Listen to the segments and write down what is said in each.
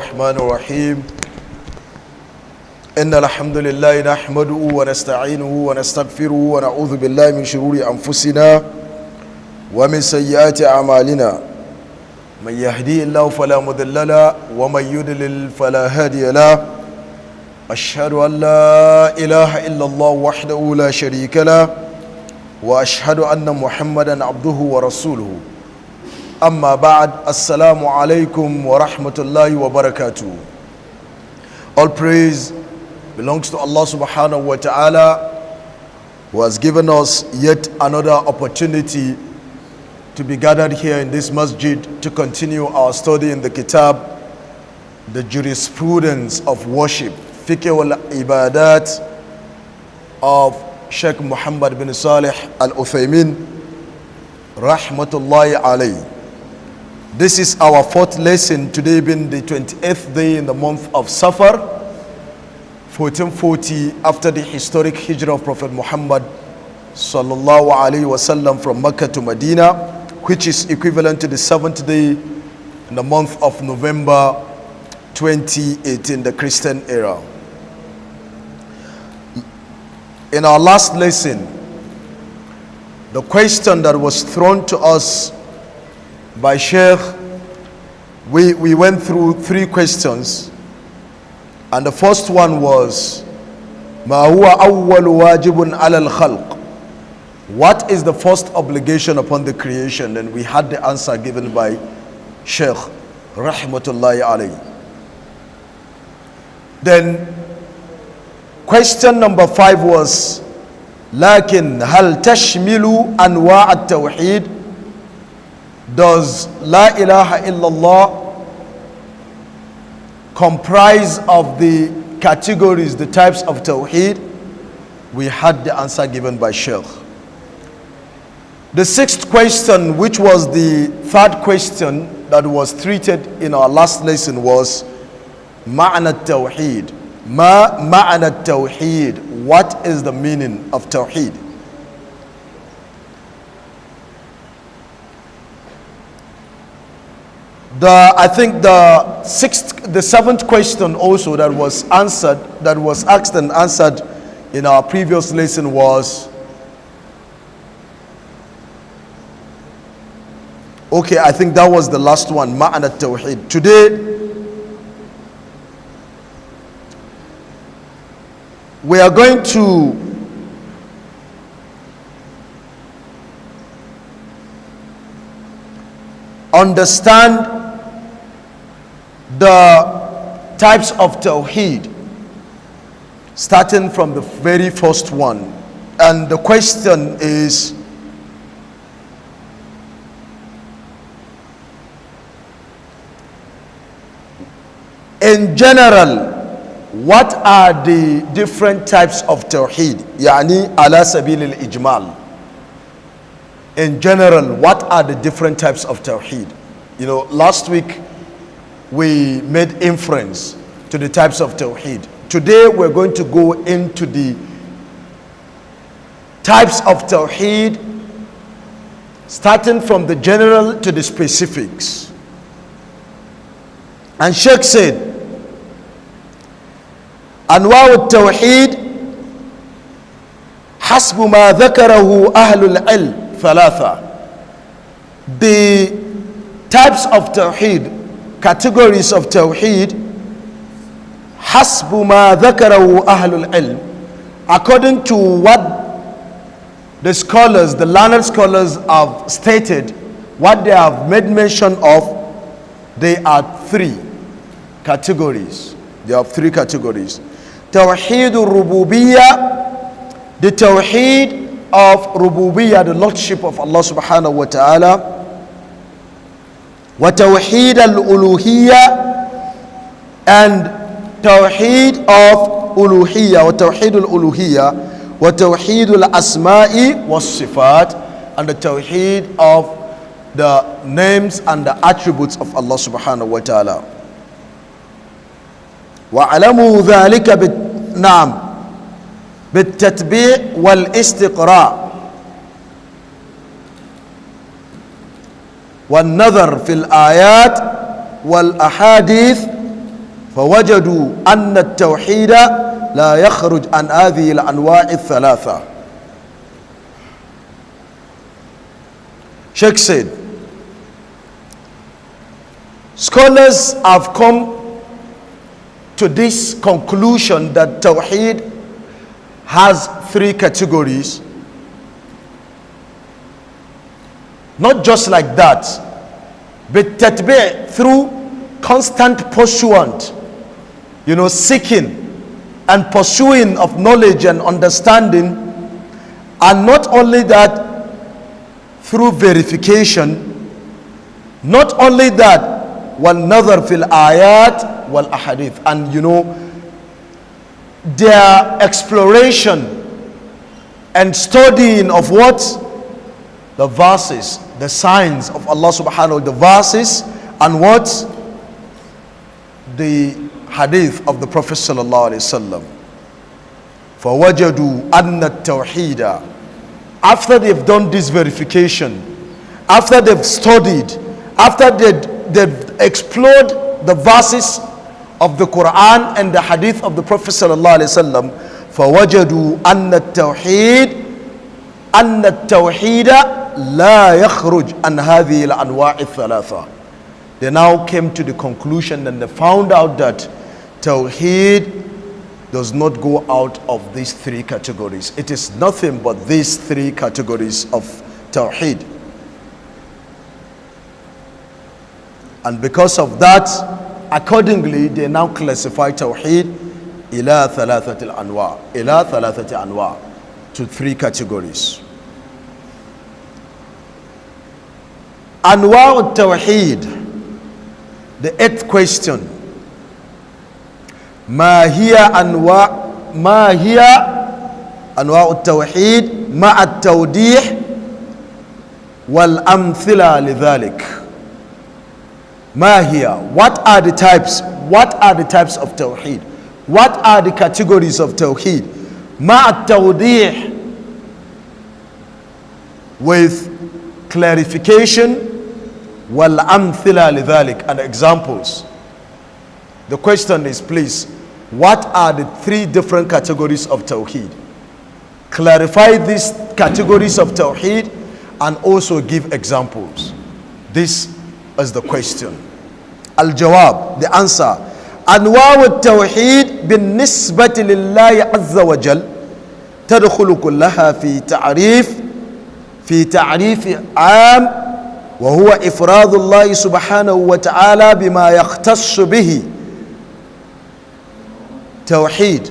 الرحمن الرحيم إن الحمد لله نحمده ونستعينه ونستغفره ونعوذ بالله من شرور أنفسنا ومن سيئات أعمالنا من يهدي الله فلا مضل له ومن يضلل فلا هادي له أشهد أن لا إله إلا الله وحده لا شريك له وأشهد أن محمدا عبده ورسوله أما بعد السلام عليكم ورحمة الله وبركاته. All praise belongs to Allah subhanahu wa ta'ala, who has given us yet another opportunity to be gathered here in this masjid to continue our study in the Kitab, the jurisprudence of worship, Fiqhu al-Ibaadaat of Shaykh Muhammad bin Salih al-Uthaymeen rahmatullahi alayhi. This is our fourth lesson, today being the 28th day in the month of Safar 1440 after the historic hijrah of Prophet Muhammad sallallahu alaihi wasallam from Mecca to Medina, which is equivalent to the 7th day in the month of November 2018, the Christian era. In our last lesson, the question that was thrown to us by Sheikh, we went through three questions, and the first one was ما هو أول واجب على الخلق? What is the first obligation upon the creation? And we had the answer given by Sheikh rahmatullahi alayhi. Then question number 5 was لكن هل تشمل أنواع التوحيد? Does La ilaha illallah comprise of the categories, the types of Tawheed? We had the answer given by Sheikh. The sixth question, which was the third question that was treated in our last lesson, was Ma'na Tawheed. Ma'na Tawheed. What is the meaning of Tawheed? I think the seventh question also that was asked and answered in our previous lesson was, okay, I think that was the last one, Ma'ana Tawheed. Today, we are going to understand the types of Tawheed, starting from the very first one. And the question is, in general, what are the different types of Tawheed? Yani ala sabil al-ijmal. In general, what are the different types of Tawheed? You know, last week we made inference to the types of Tawheed. Today we're going to go into the types of Tawheed, starting from the general to the specifics. And Sheikh said, أنواع التوحيد حسب ما ذكره أهل العلم ثلاثة. The types of Tawheed, categories of Tawheed, حسب ما ذكره أهل العلم, according to what the scholars, the learned scholars have stated, what they have made mention of, they are three categories. They have three categories. Tawheed al-Rububiyyah, the Tawheed of Rububiyyah, the Lordship of Allah subhanahu wa ta'ala. Wa Tawheed al-Uluhiyyah, and Tawheed of Uluhiyyah, wa Tawheed al-Uluhiyyah, wa Tawheed al-Asma'i wa Sifat, and the Tawheed of the names and the attributes of Allah subhanahu wa ta'ala. وَعَلَمُوا ذَلِكَ بالتتبيع والاستقراء والنظر في الآيات والأحاديث فوجدوا أن التوحيد لا يخرج عن هذه الأنواع الثلاثة. Sheikh said, scholars have come to this conclusion that Tawheed has three categories. Not just like that, but tatbi' through constant pursuant, seeking and pursuing of knowledge and understanding, and not only that, through verification, not only that, وَالنَّظَرْ فِي الْآيَاتِ وَالْأَحَادِيثِ, and their exploration and studying of what? The verses, the signs of Allah subhanahu wa ta'ala, the verses, and what? The hadith of the Prophet sallallahu alaihi wasallam. فَوَجَدُوا أَنَّ التَّوْحِيدَ, after they've done this verification, after they've studied, after they've explored the verses of the Quran and the hadith of the Prophet sallallahu alaihi wasallam, فَوَجَدُوا أَنَّ التَّوْحِيدَ لَا يَخْرُجْ عَنْ هَذِهِ الْأَنْوَاعِ الثَّلَاثَةِ. They now came to the conclusion and they found out that Tawheed does not go out of these three categories. It is nothing but these three categories of Tawheed. And because of that, accordingly, they now classify Tawheed ila thalathat anwa, to three categories. Anwa al-Tawheed, the eighth question. ما هي أنواع التوحيد مع التوضيح والأمثلة لذلك. ما هي, what are the types of Tawheed? What are the categories of Tawheed? مع التوضيح, with clarification, والأمثلة لذلك, and examples. The question is, please, what are the three different categories of Tawheed? Clarify these categories of Tawheed and also give examples. This is the question. Al-Jawab, the answer. أنواع التوحيد بالنسبة لله عز وجل تدخل كلها في تعريف عام وهو إفراد الله سبحانه وتعالى بما يختص به. Tawheed,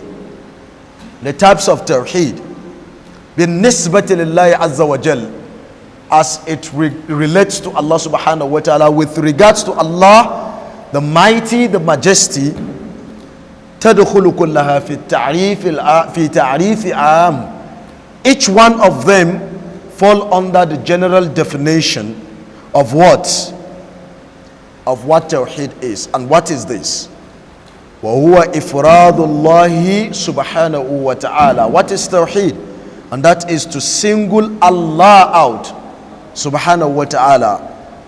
the types of Tawheed, بالنسبة لله عز وجل, as it relates to Allah subhanahu wa ta'ala, with regards to Allah, the mighty, the majesty, تدخل كلها في تعريف عام. Each one of them fall under the general definition of what Tawheed is. And what is this? وَهُوَ إِفْرَادُ اللَّهِ سُبْحَانَهُ وَتَعَالَى. What is Tawheed? And that is to single Allah out, subhanahu wa ta'ala.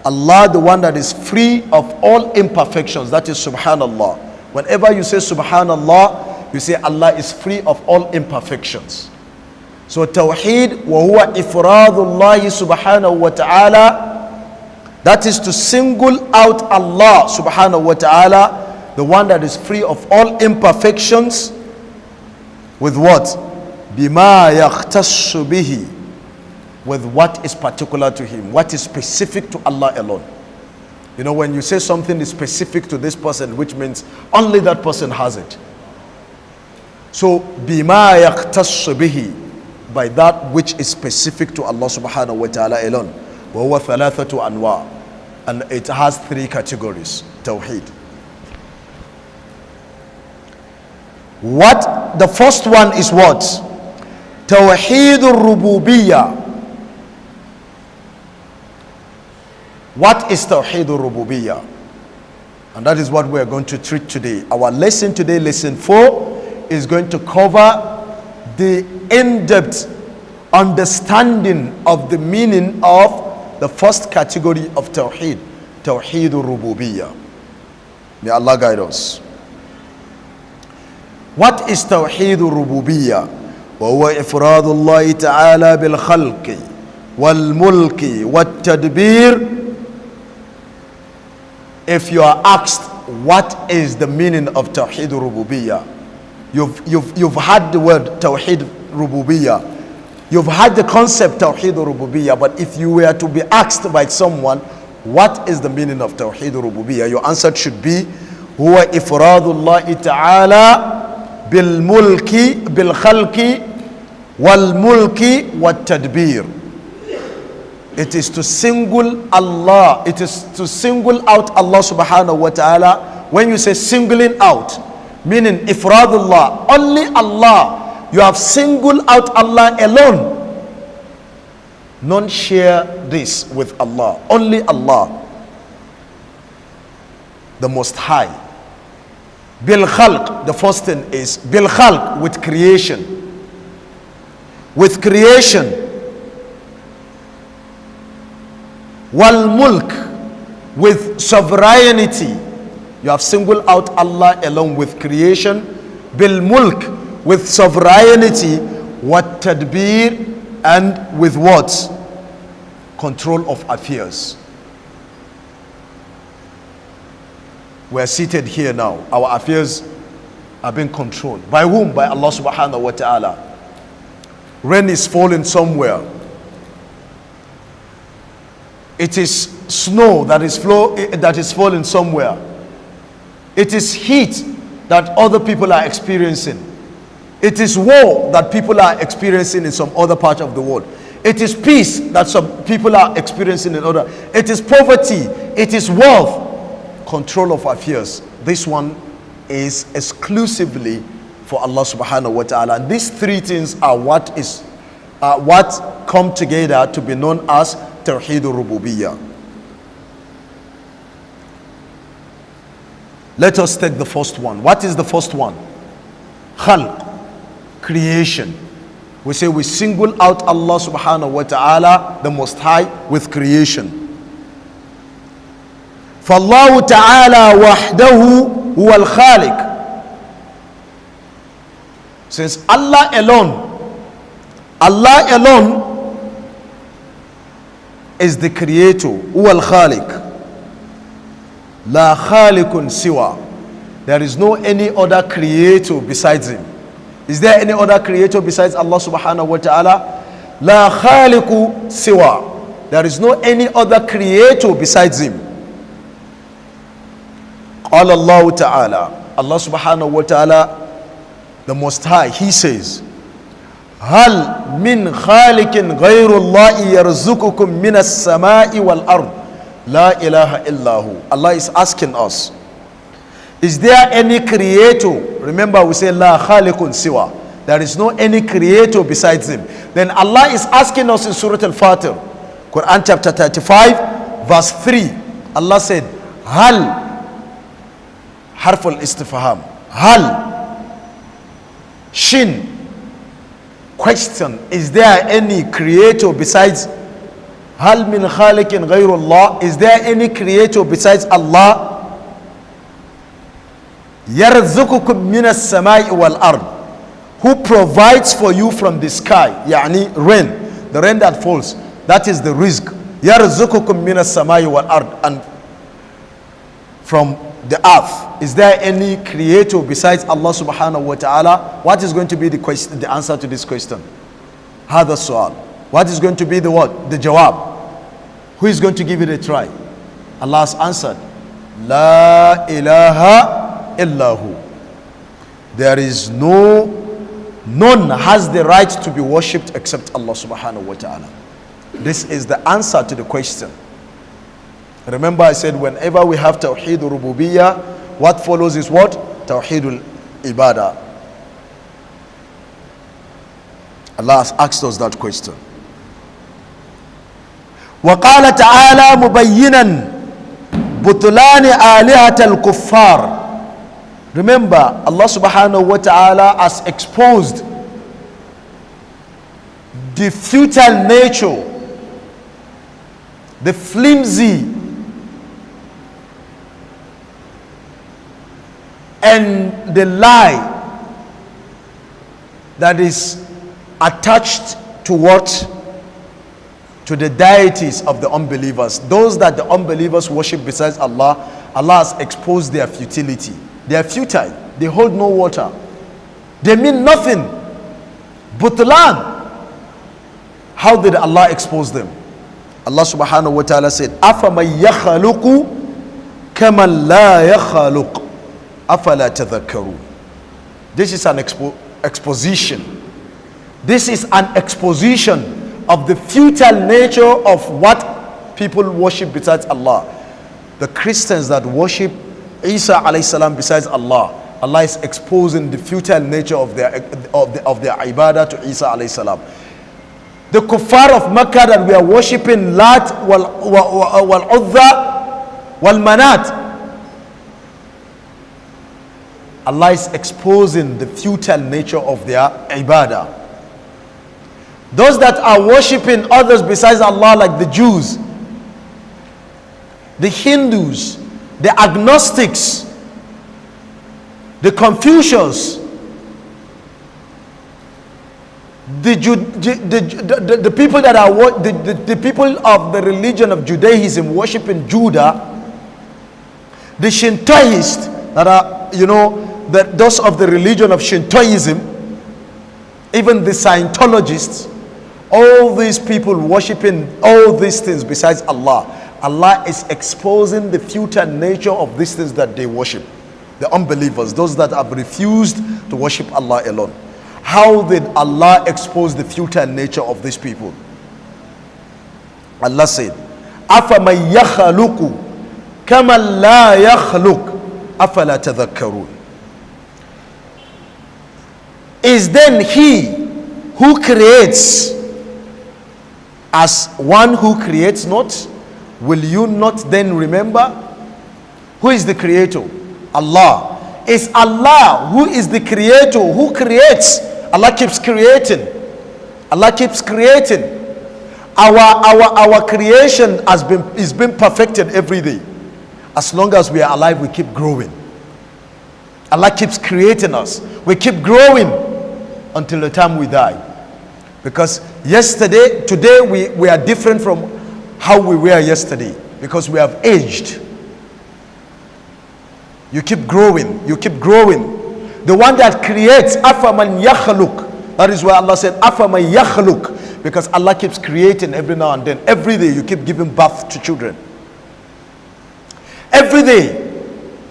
Allah, the one that is free of all imperfections, that is subhanallah. Whenever you say subhanallah, you say Allah is free of all imperfections. So Tawheed, وَهُوَ إِفْرَادُ اللَّهِ سُبْحَانَهُ وَتَعَالَى, that is to single out Allah subhanahu wa ta'ala, the one that is free of all imperfections, with what? بِمَا يَخْتَصُّ بِهِ, with what is particular to him, what is specific to Allah alone. When you say something is specific to this person, which means only that person has it. So بِمَا يَخْتَصُّ بِهِ, by that which is specific to Allah subhanahu wa ta'ala alone. وَهُوَ ثَلَاثَةُ أَنْوَاءٍ, and it has three categories, Tawheed. What? The first one is what? Tawheed al-Rububiyyah. What is Tawheed al-Rububiyyah? And that is what we are going to treat today. Our lesson today, lesson 4, is going to cover the in-depth understanding of the meaning of the first category of Tawheed, Tawheed al-Rububiyyah. May Allah guide us. What is Tawheed al-Rububiyyah? وهو إفراد الله تعالى بالخلق والملك والتدبير. If you are asked what is the meaning of Tawheed al-Rububiyyah, you've had the word Tawheed al-Rububiyyah, you've had the concept Tawheed al-Rububiyyah, but if you were to be asked by someone what is the meaning of Tawheed al-Rububiyyah, your answer should be هو إفراد الله تعالى بالملك بالخلق والملك والتدبير. It is to single Allah, it is to single out Allah subhanahu wa ta'ala. When you say singling out, meaning ifradullah, only Allah, you have singled out Allah alone. None share this with Allah, only Allah, the Most High. Bil khalq, the first thing is bil khalq, with creation. With creation. Wal mulk, with sovereignty. You have singled out Allah alone with creation. Bil mulk, with sovereignty. Wat tadbir, and with what? Control of affairs. We are seated here now. Our affairs are being controlled. By whom? By Allah subhanahu wa ta'ala. Rain is falling somewhere. It is snow that is falling somewhere. It is heat that other people are experiencing. It is war that people are experiencing in some other part of the world. It is peace that some people are experiencing in other. It is poverty. It is wealth. Control of affairs. This one is exclusively for Allah subhanahu wa ta'ala. And these three things are what come together to be known as Tawheed al-Rububiyyah. Let us take the first one. What is the first one? Khalq, creation. We say we single out Allah subhanahu wa ta'ala, the Most High, with creation. فالله تعالى وحده هو الخالق. Since Allah alone is the creator, هو الخالق. لا خالق سوى. There is no any other creator besides him. Is there any other creator besides Allah subhanahu wa ta'ala? لا خالق سوى. There is no any other creator besides him. قال الله تعالى, Allah subhanahu wa ta'ala, the Most High, He says, هل من خالق غير الله يرزقكم من السماء والأرض لا إله إلا هو. Allah is asking us, is there any creator? Remember we say لا خالق سوى. There is no any creator besides him. Then Allah is asking us in Surah Al-Fatir, Quran chapter 35 verse 3. Allah said, هل حرف الاستفهام, هل, shin, question, is there any creator besides? هل من خالق غير الله? Is there any creator besides Allah? يرزقكم من السماء والأرض, who provides for you from the sky, يعني rain, the rain that falls, that is the rizq. يرزقكم من السماء والأرض, and from the earth. Is there any creator besides Allah subhanahu wa ta'ala? What is going to be the question, the answer to this question? هذا السؤال. What is going to be the what? The jawab. Who is going to give it a try? Allah has answered, La ilaha illahu. There is none has the right to be worshipped except Allah subhanahu wa ta'ala. This is the answer to the question. Remember I said whenever we have Tawheed al-Rububiyyah, what follows is what? Tawheed al-Ibaadaat. Allah has asked us that question. وقال تعالى مبينا بطلان آلهة الكفار. Remember, Allah subhanahu wa ta'ala has exposed the futile nature, the flimsy and the lie that is attached to what? To the deities of the unbelievers. Those that the unbelievers worship besides Allah, Allah has exposed their futility. They are futile. They hold no water. They mean nothing. Butlan. How did Allah expose them? Allah subhanahu wa ta'ala said, أَفَمَنْ يَخَلُقُ كَمَنْ لَا يَخَلُقُ أَفَلَا تَذَكَّرُونَ. This is an exposition. This is an exposition of the futile nature of what people worship besides Allah. The Christians that worship Isa alayhi salam besides Allah, Allah is exposing the futile nature of their ibadah to Isa alayhi salam. The kuffar of Makkah that we are worshipping Lat wal Uzza wal Manat, Allah is exposing the futile nature of their ibadah. Those that are worshipping others besides Allah, like the Jews, the Hindus, the agnostics, the Confucians, the people that are the people of the religion of Judaism worshiping Judah, the Shintoists that are, those of the religion of Shintoism, even the Scientologists, all these people worshiping all these things besides Allah, Allah is exposing the futile nature of these things that they worship. The unbelievers, those that have refused to worship Allah alone. How did Allah expose the futile nature of these people? Allah said, أَفَمَنْ يَخَلُقُ كَمَنْ لَا يَخْلُقُ أَفَلَا تَذَكَّرُونَ. Is then he who creates as one who creates not? Will you not then remember? Who is the creator? Allah. Is Allah who is the creator, who creates. Allah keeps creating. Allah keeps creating. Our creation is being perfected every day. As long as we are alive, we keep growing. Allah keeps creating us. We keep growing until the time we die. Because today we are different from how we were yesterday, because we have aged. You keep growing, you keep growing. The one that creates, afaman yakhluk. That is why Allah said afaman yakhluk, because Allah keeps creating every now and then. Every day you keep giving birth to children. Every day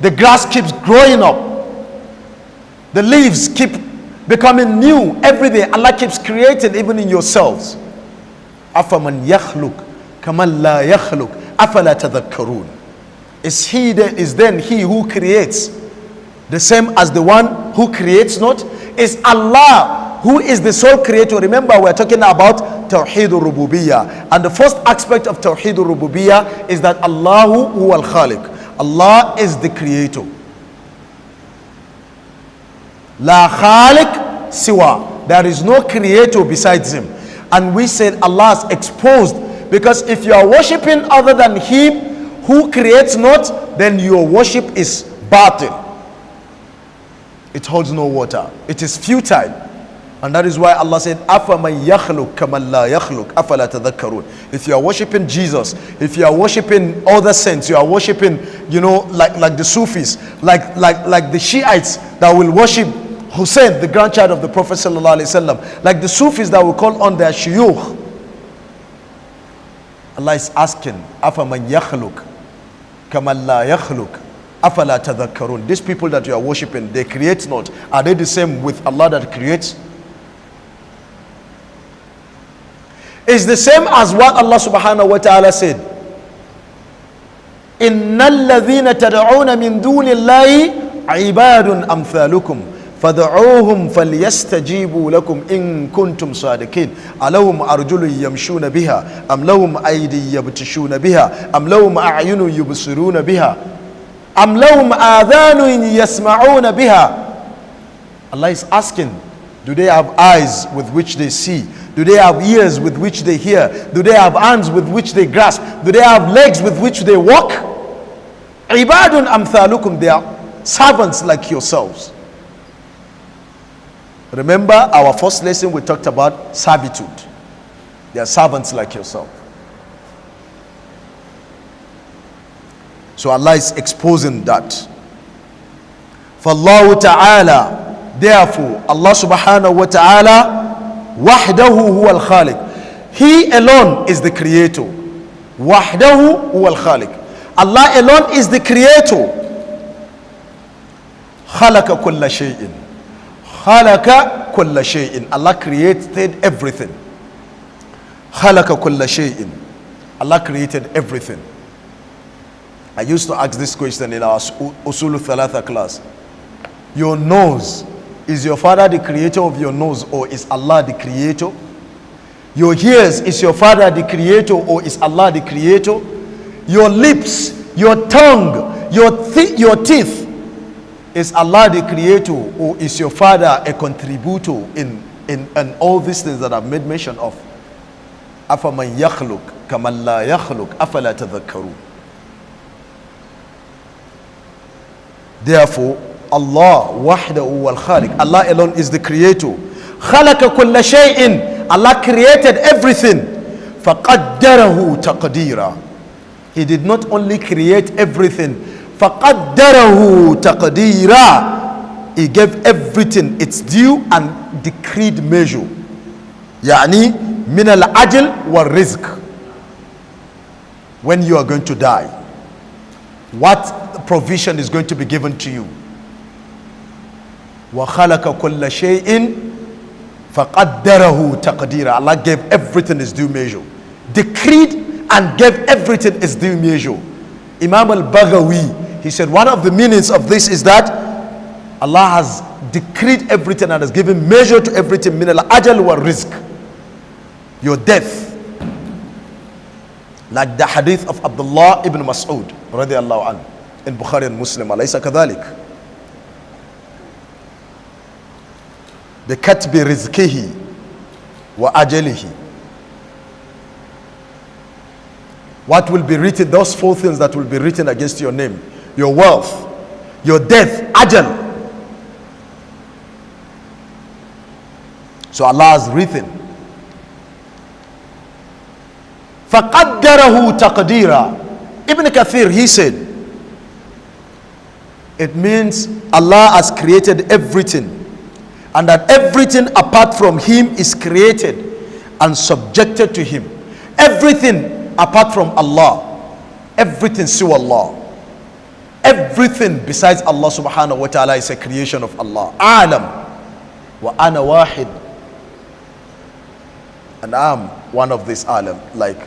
the grass keeps growing up. The leaves keep becoming new. Every day Allah keeps creating, even in yourselves. Afaman yakhluk kaman la yakhluk afala tadhakkarun. Is then he who creates the same as the one who creates not? Is Allah who is the sole creator? Remember, we're talking about Tawheed al-Rububiyyah, and the first aspect of Tawheed al-Rububiyyah is that Allahu huwa al-Khaliq. Allah is the creator. La khaliq siwa. There is no creator besides him. And we said Allah is exposed, because if you are worshipping other than him who creates not, then your worship is batil. It holds no water. It is futile. And that is why Allah said, أَفَمَنْ يَخْلُقْ كَمَنْ لَا يَخْلُقْ أَفَلَا تَذَكَّرُونَ. If you are worshipping Jesus, if you are worshipping other saints, you are worshipping, like the Sufis, like the Shiites that will worship Hussein, the grandchild of the Prophet sallallahu alaihi wasallam, like the Sufis that will call on their shuyukh. Allah is asking, أَفَمَنْ يَخْلُقْ كَمَنْ لَا يَخْلُقْ أَفَلَا تَذَكَّرُونَ. These people that you are worshipping, they create not. Are they the same with Allah that creates? It's the same as what Allah subhanahu wa ta'ala said. إِنَّ الَّذِينَ تَدْعُونَ مِن دُونِ اللَّهِ عِبَادٌ أَمْثَالُكُمْ فَدْعُوهُمْ فَلْيَسْتَجِيبُوا لَكُمْ إِن كُنتُمْ صَادِقِينَ أَلَهُمْ أَرْجُلٌ يَمْشُونَ بِهَا أَمْ لَهُمْ أَيْدِي يَبْطِشُونَ بِهَا أَمْ لَهُمْ أَعْيُنٌ يُبْصِرُونَ بِهَا أَمْ لَهُمْ آذَانٌ يَسْمَعُونَ بِهَا. Allah is asking, do they have eyes with which they see? Do they have ears with which they hear? Do they have hands with which they grasp? Do they have legs with which they walk? Ibadun amthalukum. They are servants like yourselves. Remember our first lesson we talked about servitude. They are servants like yourself. So Allah is exposing that. فَاللَّهُ تَعَالَى, therefore Allah subhanahu wa ta'ala وَحْدَهُ هُوَ الْخَالِقُ, He alone is the creator. وَحْدَهُ هُوَ الْخَالِقُ, Allah alone is the creator. خَلَقَ كُلَّ شَيْءٍ, خَلَقَ كُلَّ شَيْءٍ, Allah created everything. خَلَقَ كُلَّ شَيْءٍ, Allah created everything. I used to ask this question in our Usul Thalatha class. Your nose, is your father the creator of your nose, or is Allah the creator? Your ears, is your father the creator, or is Allah the creator? Your lips, your tongue, your teeth, is Allah the creator, or is your father a contributor in all these things that I've made mention of? أَفَمَنْ يَخْلُقْ كَمَنْ لَا يَخْلُقْ أَفَلَا تَذَكَّرُونَ. Therefore, Allah wahdahu wal khaliq, Allah alone is the creator. Khalaqa kulla shay'in, Allah created everything. فَقَدَّرَهُ تَقْدِيرًا, He did not only create everything, فَقَدَّرَهُ تَقْدِيرًا, He gave everything its due and decreed measure. يعني من العجل والرزق, when you are going to die, what provision is going to be given to you. وَخَلَقَ كُلَّ شَيْءٍ فَقَدَّرَهُ تَقْدِيرًا, Allah gave everything its due measure, decreed and gave everything its due measure. Imam al-Baghawi, he said one of the meanings of this is that Allah has decreed everything and has given measure to everything. min al-ajal wa rizq, your death, like the hadith of Abdullah ibn Mas'ud radiyallahu anhu in Bukhari and Muslim. Alaysa kadhalik? بِكَتْبِ رِزْكِهِ وَأَجَلِهِ, what will be written, those four things that will be written against your name: your wealth, your death, ajal. So Allah has written. فَقَدَّرَهُ تَقْدِيرًا. Ibn Kathir, he said, it means Allah has created everything, and that everything apart from Him is created and subjected to Him. Everything apart from Allah, everything siwa Allah, everything besides Allah subhanahu wa ta'ala is a creation of Allah. Alam wa ana wahid, and I'm one of these alam, like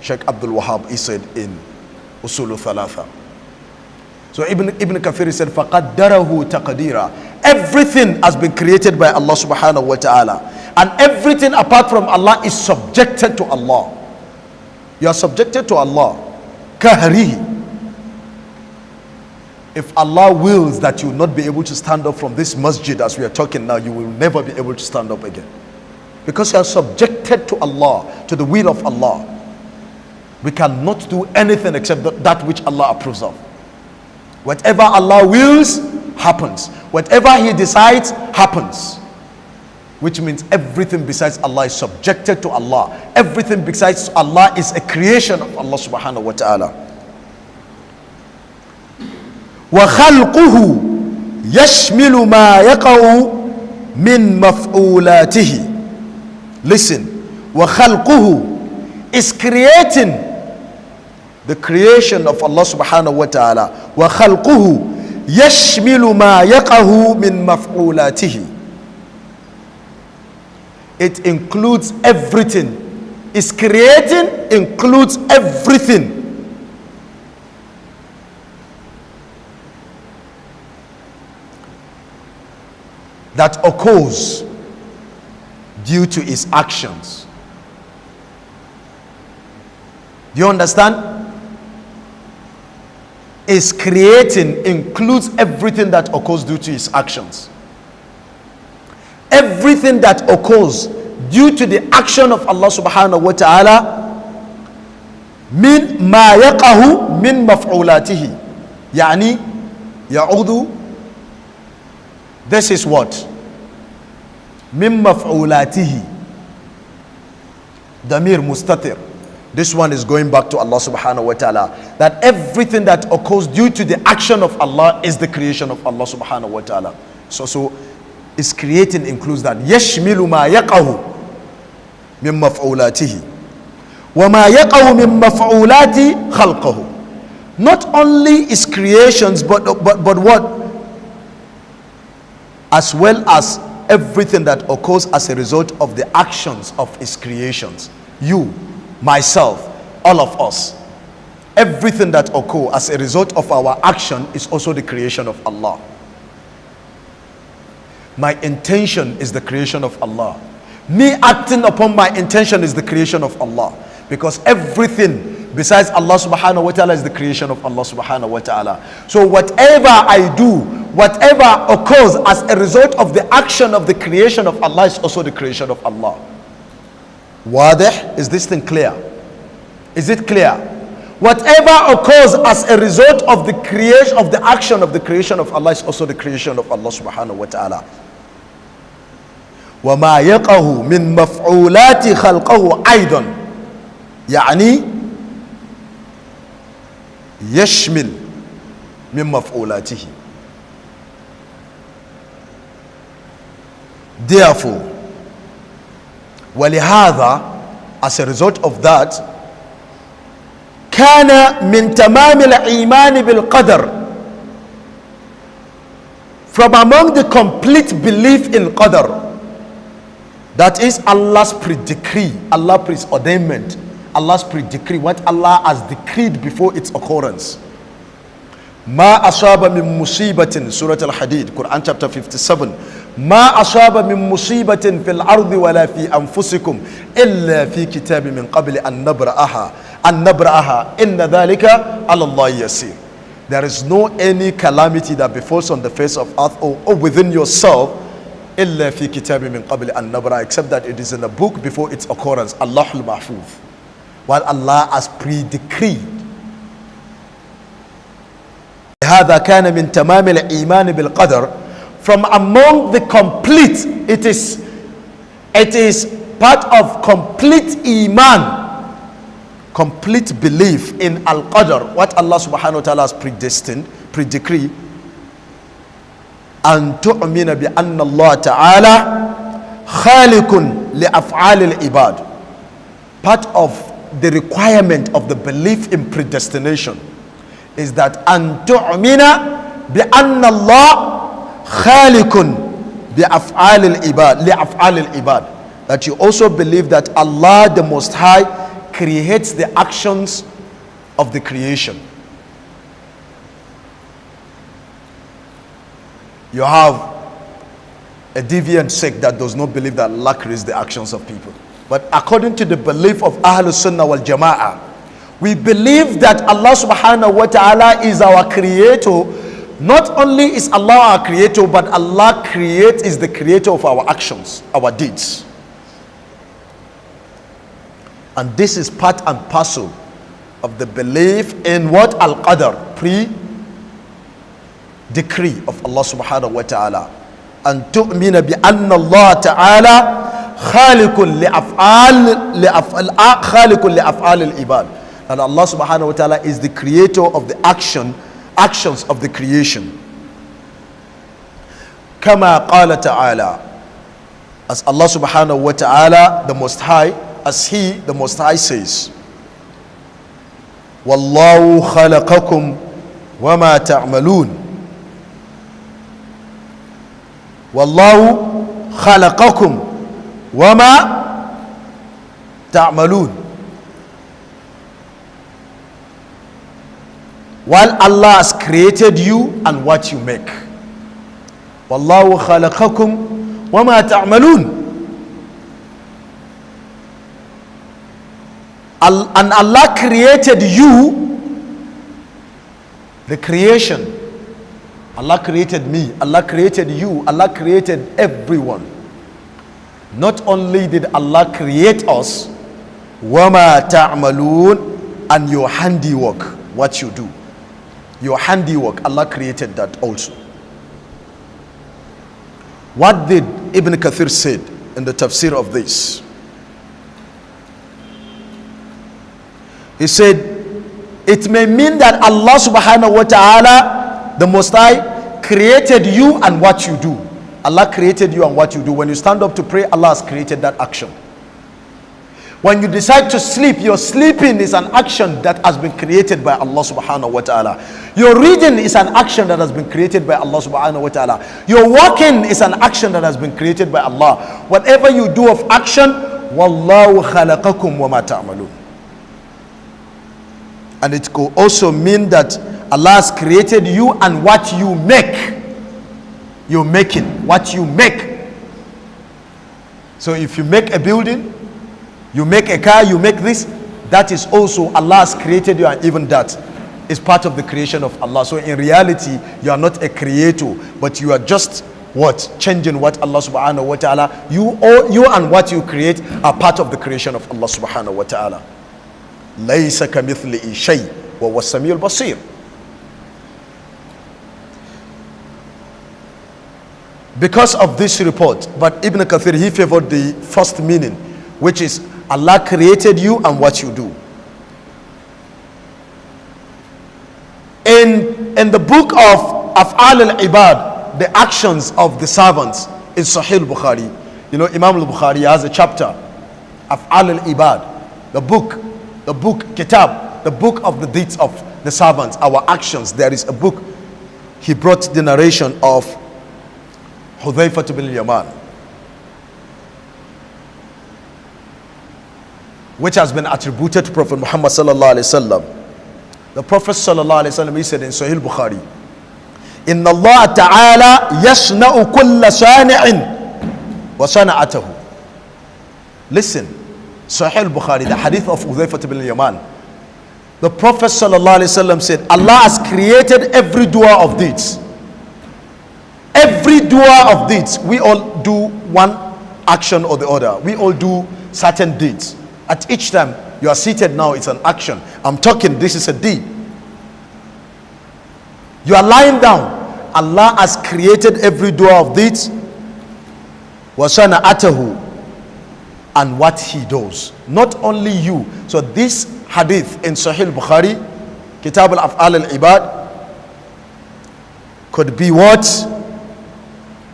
Shaykh Abdul Wahab, he said in Usul Thalatha. So Ibn Kathir said, فَقَدَّرَهُ تَقْدِيرًا, everything has been created by Allah subhanahu wa ta'ala, and everything apart from Allah is subjected to Allah. You are subjected to Allah. Kahrihi. If Allah wills that you will not be able to stand up from this masjid as we are talking now, you will never be able to stand up again, because you are subjected to Allah, to the will of Allah. We cannot do anything except that which Allah approves of. Whatever Allah wills happens. Whatever He decides happens. Which means everything besides Allah is subjected to Allah. Everything besides Allah is a creation of Allah subhanahu wa ta'ala. وَخَلْقُهُ يَشْمِلُ مَا يَقَعُ مِن مَفْعُولَاتِهِ. Listen. وَخَلْقُهُ is creating, the creation of Allah subhanahu wa ta'ala. وَخَلْقُهُ يَشْمِلُ مَا يَقَعُ مِن مَفْعُولَاتِهِ. It includes everything. Is creating includes everything. That occurs due to His actions. Do you understand? Is creating includes everything that occurs due to His actions. Everything that occurs due to the action of Allah subhanahu wa ta'ala, min ma yaqahu min maf'ulatihi, yani ya'udu, this is what? min maf'ulatihi. Damir mustatir. This one is going back to Allah subhanahu wa ta'ala. That everything that occurs due to the action of Allah is the creation of Allah subhanahu wa ta'ala. So is creating includes that. Yashmilu ma yaqahu min maf'ulatihi. Wa ma yaqahu min maf'ulati khalqahu. Not only is creations, but what? As well as everything that occurs as a result of the actions of his creations. You, myself, all of us. Everything that occurs as a result of our action is also the creation of Allah. My intention is the creation of Allah. Me acting upon my intention is the creation of Allah. Because everything besides Allah subhanahu wa ta'ala is the creation of Allah subhanahu wa ta'ala. So whatever I do, whatever occurs as a result of the action of the creation of Allah is also the creation of Allah. Wadih? Is this thing clear? Is it clear? Whatever occurs as a result of the creation of the action of the creation of Allah is also the creation of Allah subhanahu wa ta'ala. وما يقه من مفعولات خلقه أيضا يعني يشمل من مفعولاته. Therefore, ولهذا, as a result of that, كان من تمام الإيمان بالقدر, from among the complete belief in qadar, that is Allah's pre-decree, Allah's preordainment, Allah's pre-decree, what Allah has decreed before its occurrence. ما أصاب من مصيبة, Surah Al-Hadid, Quran chapter 57. ما أصاب من مصيبة في الأرض ولا في أنفسكم إلا في كتاب من قبل أن نبرأها إن ذلك على الله يسير. There is no any calamity that befalls on the face of earth or within yourself إلا في كتاب من قبل أن نبرأها, except that it is in a book before its occurrence, Allahul Mahfuz, while Allah has pre-decreed. هذا كان من تمام الإيمان بالقدر, from among the complete, it is part of complete iman, complete belief in al-qadr, what Allah subhanahu wa ta'ala has predestined, pre-decree, أن تؤمن بأن الله تعالى خالق لأفعال العباد. Part of the requirement of the belief in predestination is that أن تؤمن بأن الله خالق بأفعال العباد لأفعال العباد, that you also believe that Allah the Most High creates the actions of the creation. You have a deviant sect that does not believe that Allah creates the actions of people. But according to the belief of Ahlul Sunnah wal Jama'ah, we believe that Allah subhanahu wa ta'ala is our creator. Not only is Allah our creator, but Allah is the creator of our actions, our deeds. And this is part and parcel of the belief in what? Al-Qadr, pre-decree of Allah subhanahu wa ta'ala. And tu'mina bi anna Allah ta'ala khaliqun li'af'al al-ibad. And Allah subhanahu wa ta'ala is the creator of the actions of the creation. Kama qala ta'ala, as Allah subhanahu wa ta'ala, the Most High, as He, the Most High says, Wallahu khalaqakum wama ta'malun. Wallahu khalaqakum wama ta'malun. While Allah has created you and what you make. Wallahu khalaqakum wama ta'malun. And Allah created you, the creation. Allah created me, Allah created you, Allah created everyone. Not only did Allah create us, wama ta'malun, and your handiwork, what you do. Your handiwork, Allah created that also. What did Ibn Kathir said in the tafsir of this. He said, it may mean that Allah subhanahu wa ta'ala, the Most High, created you and what you do. Allah created you and what you do. When you stand up to pray, Allah has created that action. When you decide to sleep, your sleeping is an action that has been created by Allah subhanahu wa ta'ala. Your reading is an action that has been created by Allah subhanahu wa ta'ala. Your walking is an action that has been created by Allah. Whatever you do of action, Wallahu khalaqakum wa ma ta'malun. And it could also mean that Allah has created you and what you make. You're making what you make. So if you make a building, you make a car, you make this, that is also Allah has created you, and even that is part of the creation of Allah. So in reality, you are not a creator, but you are just what? Changing what Allah subhanahu wa ta'ala, you and what you create are part of the creation of Allah subhanahu wa ta'ala. لَيْسَ كَمِثْلِهِ شَيْءٍ وَهُوَ السَّمِيعُ الْبَصِيرُ. Because of this report, but Ibn Kathir, he favored the first meaning, which is Allah created you and what you do. In the book of Af'al al-Ibad, the actions of the servants in Sahih Bukhari, you know, Imam al-Bukhari has a chapter, Af'al al-Ibad, the book Kitab, the book of the deeds of the servants, our actions. There is a book. He brought the narration of Hudhayfah bin Yaman, which has been attributed to Prophet Muhammad sallallahu alaihi wasallam. The Prophet sallallahu alaihi wasallam, he said in Sahih Bukhari, Inna Allah ta'ala yashna'u kulla sani'in wa sana'atahu. Listen, Sahih Bukhari, the hadith of Hudhayfah bin Yaman. The Prophet sallallahu alaihi wasallam said, Allah has created every doer of deeds. Every doer of deeds. We all do one action or the other. We all do certain deeds. At each time you are seated now, it's an action. I'm talking, this is a deed. You are lying down. Allah has created every doer of deeds. Wasana atahu, and what he does. Not only you. So this hadith in Sahih Bukhari, Kitab al-Af'al al-Ibad, could be what?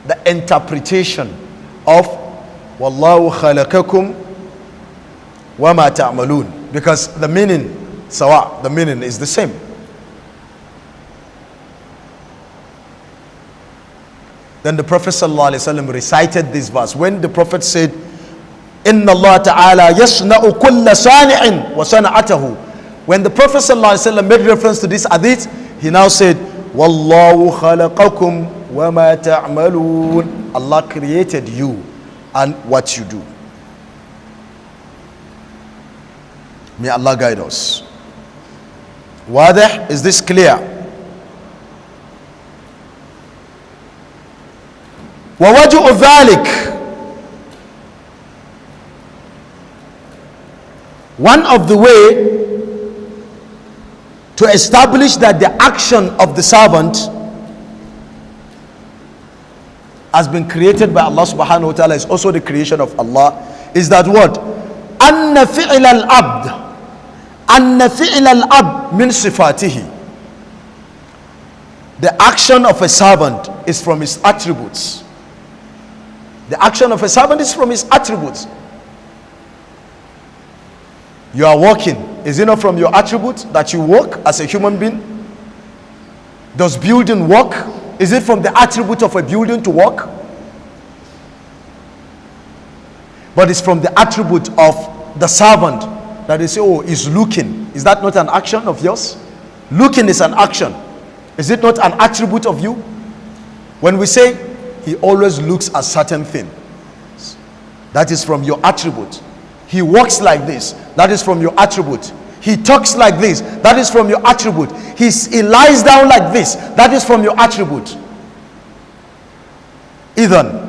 The interpretation of Wallahu khalaqakum wa ma ta'malun, because the meaning sawa, the meaning is the same. Then the Prophet sallallahu alaihi wasallam recited this verse when the Prophet said, Inna Allah ta'ala yasna'u kulla sani'in wa sana'atahu. When the Prophet sallallahu alaihi wasallam made reference to this hadith, he now said, Wallahu khalaqakum wa ma ta'malun. Allah created you and what you do. May Allah guide us. Wadih, is this clear? Wa wajhu dhalik, one of the way to establish that the action of the servant has been created by Allah subhanahu wa ta'ala is also the creation of Allah, is that what? Anna fi'l al-abd, anna fi'l al-abd min sifatihi. The action of a servant is from his attributes. The action of a servant is from his attributes. You are walking. Is it not from your attribute that you walk as a human being? Does building walk? Is it from the attribute of a building to walk? But it's from the attribute of the servant that they say, oh, he's looking. Is that not an action of yours? Looking is an action. Is it not an attribute of you? When we say he always looks at certain things, that is from your attribute. He walks like this, that is from your attribute. He talks like this, that is from your attribute. He lies down like this, that is from your attribute. Idhan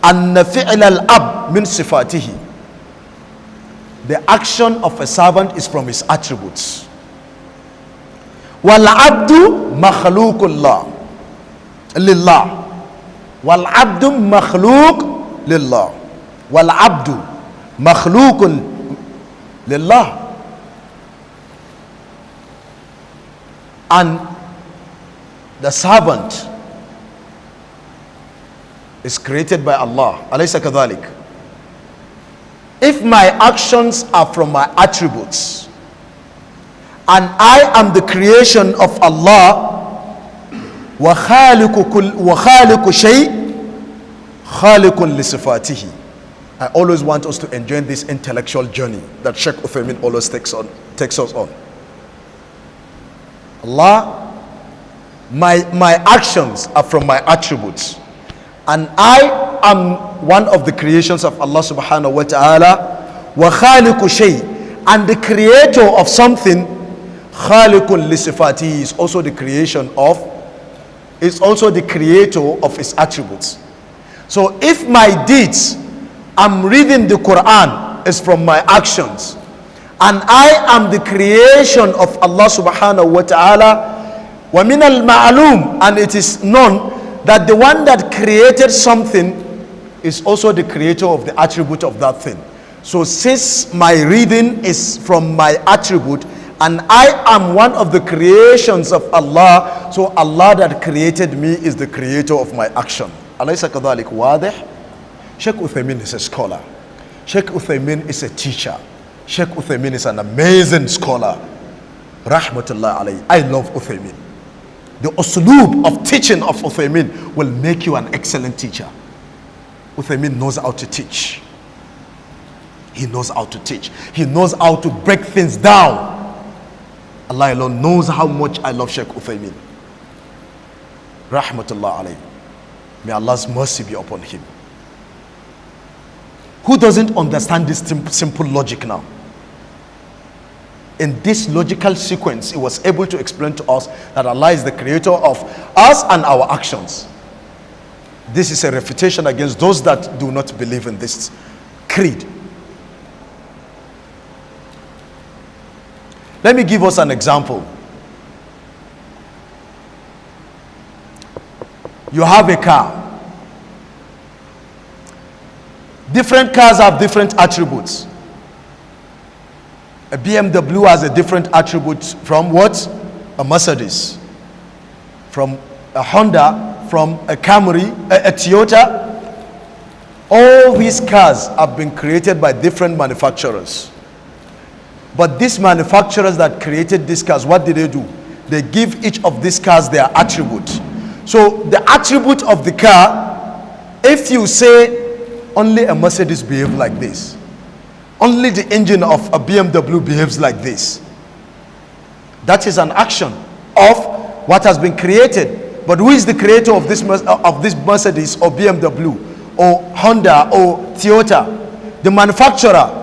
anna fi'l al-ab min sifatihi. The action of a servant is from his attributes. Wal abdu makhluqullah lillah. Wal abdu makhluq lillah. Wal abdu makhlukun lillah. And the servant is created by Allah. Alaysa kadhalik. If my actions are from my attributes and I am the creation of Allah, wa khaliqu shay khaliqun li sifatihi. I always want us to enjoy this intellectual journey that Shaykh Uthaymeen always takes us on. Allah, my actions are from my attributes, and I am one of the creations of Allah subhanahu wa ta'ala. Wa khaliqu shay, and the creator of something, khaliqun li sifatihi, is also the creator of his attributes. So if my deeds, I'm reading the Quran, is from my actions, and I am the creation of Allah subhanahu wa ta'ala, wa min al-ma'lum, and it is known that the one that created something is also the creator of the attribute of that thing. So since my reading is from my attribute and I am one of the creations of Allah, so Allah that created me is the creator of my action. Alaysa kadhalik wadih? Shaykh Uthaymeen is a scholar. Shaykh Uthaymeen is a teacher. Shaykh Uthaymeen is an amazing scholar. Rahmatullah alayhi. I love Uthaymeen. The usloob of teaching of Uthaymeen will make you an excellent teacher. Uthaymeen knows how to teach. He knows how to teach. He knows how to break things down. Allah alone knows how much I love Shaykh Uthaymeen. Rahmatullah alayhi. May Allah's mercy be upon him. Who doesn't understand this simple logic now? In this logical sequence, he was able to explain to us that Allah is the creator of us and our actions. This is a refutation against those that do not believe in this creed. Let me give us an example. You have a car. Different cars have different attributes. A BMW has a different attribute from what? A Mercedes. From a Honda, from a Camry, a Toyota. All these cars have been created by different manufacturers. But these manufacturers that created these cars, what did they do? They give each of these cars their attribute. So the attribute of the car, if you say only a Mercedes behaves like this, only the engine of a BMW behaves like this, that is an action of what has been created. But who is the creator of this Mercedes or BMW or Honda or Toyota? The manufacturer.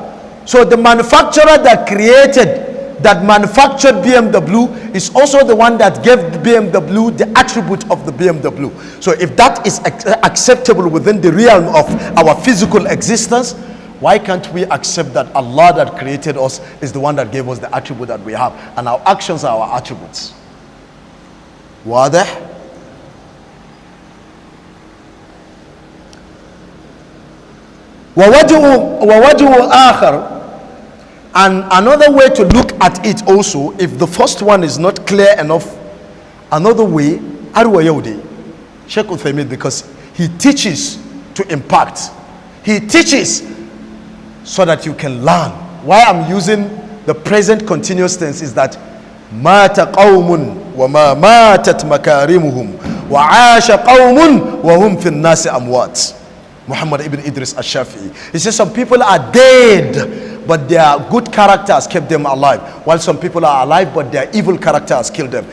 So the manufacturer that manufactured BMW is also the one that gave BMW the attribute of the BMW. So if that is acceptable within the realm of our physical existence, why can't we accept that Allah that created us is the one that gave us the attribute that we have, and our actions are our attributes? واضح? ووجه آخر. And another way to look at it also, if the first one is not clear enough, another way, Shaykh Uthaymeen, because he teaches to impact. He teaches so that you can learn. Why I'm using the present continuous tense is that مَاتَ قَوْمٌ وَمَا مَاتَتْ مَكَارِمُهُمْ وَعَاشَ قَوْمٌ وَهُمْ فِي النَّاسِ أَمْوَاتٍ. Muhammad ibn Idris al-Shafi'i. He says some people are dead, but their good characters kept them alive, while some people are alive, but their evil characters killed them.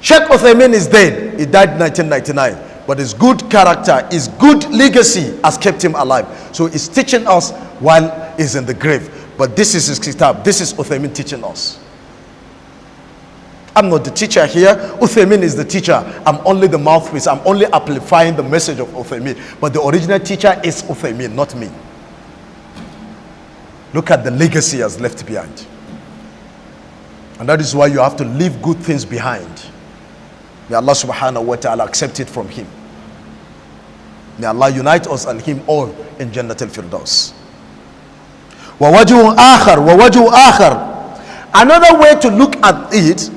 Shaykh Uthaymeen is dead. He died in 1999, but his good character, his good legacy has kept him alive. So he's teaching us while he's in the grave. But this is his kitab. This is Uthaymeen teaching us. I'm not the teacher here. Uthaymeen is the teacher. I'm only the mouthpiece. I'm only amplifying the message of Uthaymeen. But the original teacher is Uthaymeen, not me. Look at the legacy he has left behind. And that is why you have to leave good things behind. May Allah subhanahu wa ta'ala accept it from him. May Allah unite us and him all in Jannat al-Firdaus. وَوَجْهُ آخَرُ. Another way to look at it,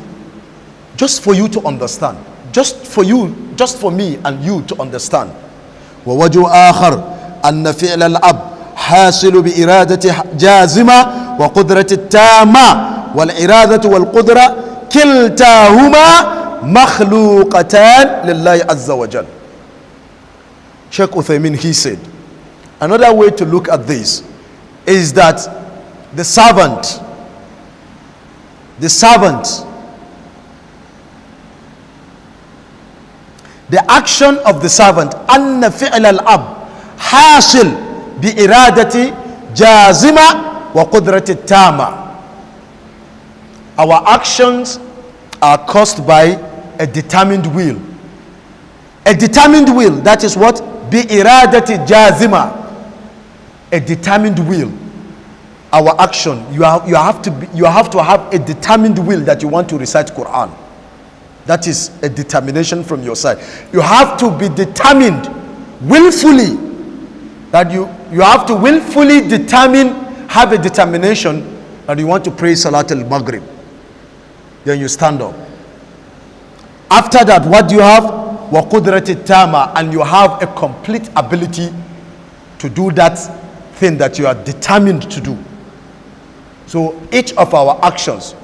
just for you to understand, just for me and you to understand. وَوَجْهُ آخَرُ أَنَّ فِعْلَ الْأَبْ حَاصِلُ بِإِرَادَةِ جَازِمَةٍ وَقُدْرَةِ التَّامَّةِ وَالْإِرَادَةُ وَالْقُدْرَةُ كِلْتَاهُمَا مَخْلُوقَتَانِ لِلَّهِ عَزَّ وَجَلَّ. Shaykh Uthaymeen, he said, another way to look at this is that the servant, the action of the servant, أن فعل الأب حاصل بإرادة جازمة وقدرة التامة. Our actions are caused by a determined will. A determined will, that is what? بإرادة جازمة. A determined will. Our action, you have to have a determined will that you want to recite Quran. That is a determination from your side. You have to be determined willfully, that you have to willfully have a determination that you want to pray Salat al-Maghrib. Then you stand up. After that, what do you have? وَقُدْرَةِ التَّامَةِ. And you have a complete ability to do that thing that you are determined to do. So each of our actions,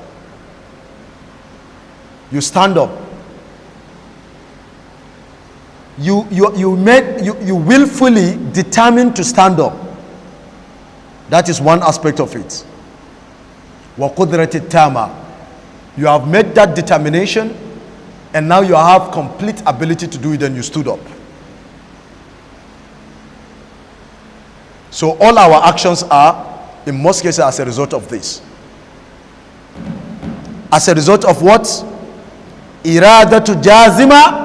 you stand up, you willfully determined to stand up. That is one aspect of it. وَقُدْرَةِ التَّامَةِ. You have made that determination, and now you have complete ability to do it, and you stood up. So all our actions are, in most cases, as a result of this. As a result of what? Iradatu jazima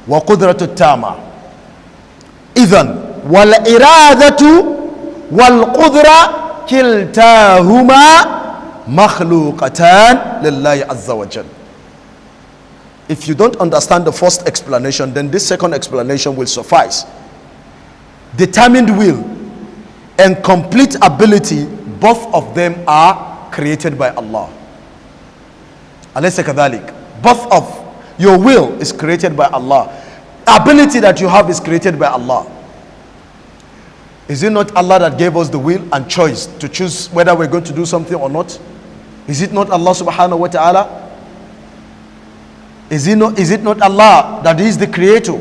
wa qudratu tama. Idhan wal iradatu wal qudra kiltahuma makhluqatan lillahi azza wa jal. If you don't understand the first explanation, then this second explanation will suffice. Determined will and complete ability, both of them are created by Allah. Alaysa kadhalik. Both of your will is created by Allah. Ability that you have is created by Allah. Is it not Allah that gave us the will and choice to choose whether we're going to do something or not? Is it not Allah subhanahu wa ta'ala? Is it not Allah that is the creator?